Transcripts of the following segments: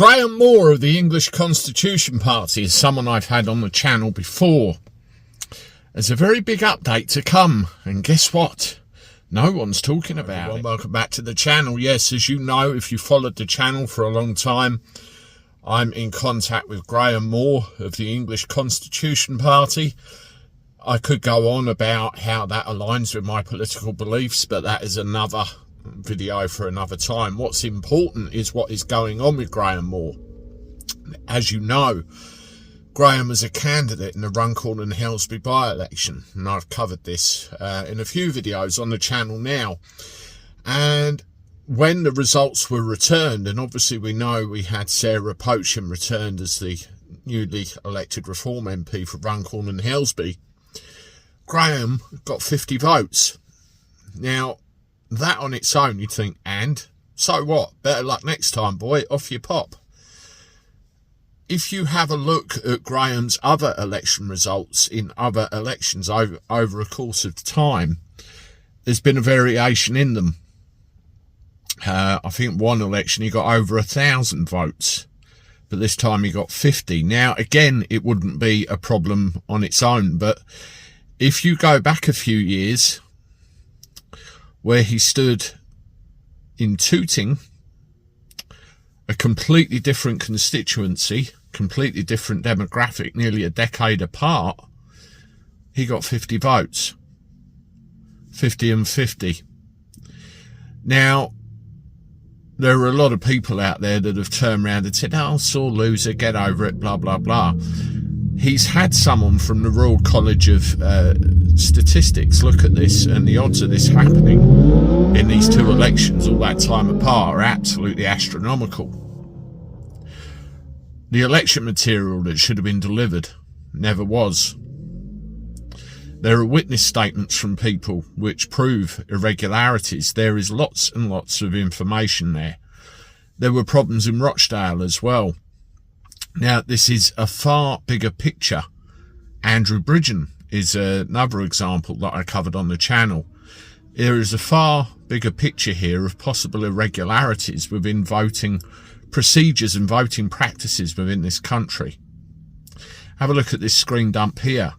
Graham Moore of the English Constitution Party is someone I've had on the channel before. There's a very big update to come, and guess what? No one's talking about it. Welcome back to the channel. Yes, as you know, if you followed the channel for a long time, I'm in contact with Graham Moore of the English Constitution Party. I could go on about how that aligns with my political beliefs, but that is another video for another time. What's important is what is going on with Graham Moore. As you know, Graham was a candidate in the Runcorn and Helsby by-election, and I've covered this in a few videos on the channel now. And when the results were returned, and obviously we know we had Sarah Pocham returned as the newly elected Reform MP for Runcorn and Helsby, Graham got 50 votes. Now, that on its own, you'd think, and so what? Better luck next time, boy. Off you pop. If you have a look at Graham's other election results in other elections over a course of time, there's been a variation in them. I think one election he got over 1,000 votes, but this time he got 50. Now, again, it wouldn't be a problem on its own, but if you go back a few years, where he stood in Tooting, a completely different constituency, completely different demographic, nearly a decade apart, he got 50 votes. 50 and 50. Now, there are a lot of people out there that have turned around and said, oh, sore loser, get over it, blah, blah, blah. He's had someone from the Royal College of Statistics look at this, and the odds of this happening in these two elections all that time apart are absolutely astronomical. The election material that should have been delivered never was. There are witness statements from people which prove irregularities. There is lots and lots of information there. There were problems in Rochdale as well. Now, this is a far bigger picture. Andrew Bridgen is another example that I covered on the channel. There is a far bigger picture here of possible irregularities within voting procedures and voting practices within this country. Have a look at this screen dump here.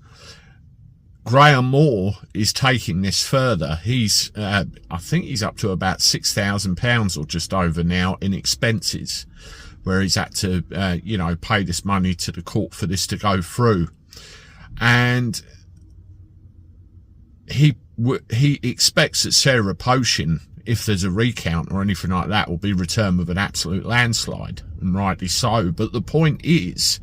Graham Moore is taking this further. He's, I think he's up to about £6,000 or just over now in expenses, where he's had to, you know, pay this money to the court for this to go through. And he expects that Sarah Pocham, if there's a recount or anything like that, will be returned with an absolute landslide, and rightly so. But the point is,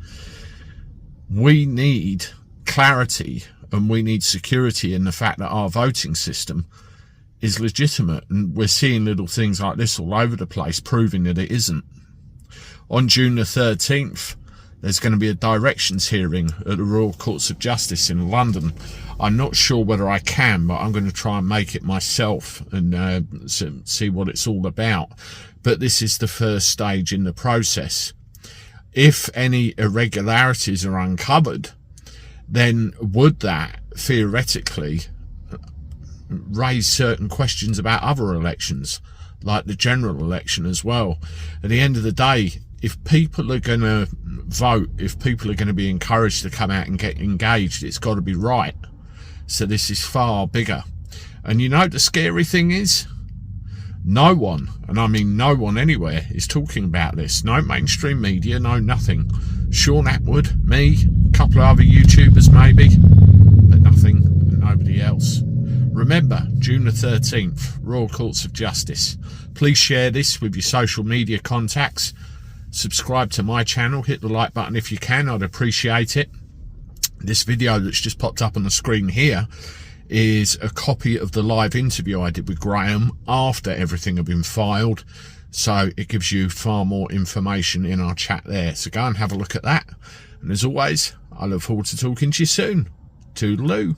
we need clarity and we need security in the fact that our voting system is legitimate, and we're seeing little things like this all over the place proving that it isn't. On June the 13th, there's going to be a directions hearing at the Royal Courts of Justice in London. I'm not sure whether I can, but I'm going to try and make it myself and see what it's all about. But this is the first stage in the process. If any irregularities are uncovered, then would that theoretically raise certain questions about other elections, like the general election as well? At the end of the day, if people are going to vote, if people are going to be encouraged to come out and get engaged, it's got to be right. So this is far bigger. And you know the scary thing is, no one, and I mean no one anywhere, is talking about this. No mainstream media, no nothing. Sean Atwood, me, a couple of other YouTubers maybe, but nothing, and nobody else. Remember, June the 13th, Royal Courts of Justice. Please share this with your social media contacts. Subscribe to my channel, hit the like button if you can, I'd appreciate it. This video that's just popped up on the screen here is a copy of the live interview I did with Graham after everything had been filed, so it gives you far more information in our chat there. So go and have a look at that, and as always, I look forward to talking to you soon. Toodaloo.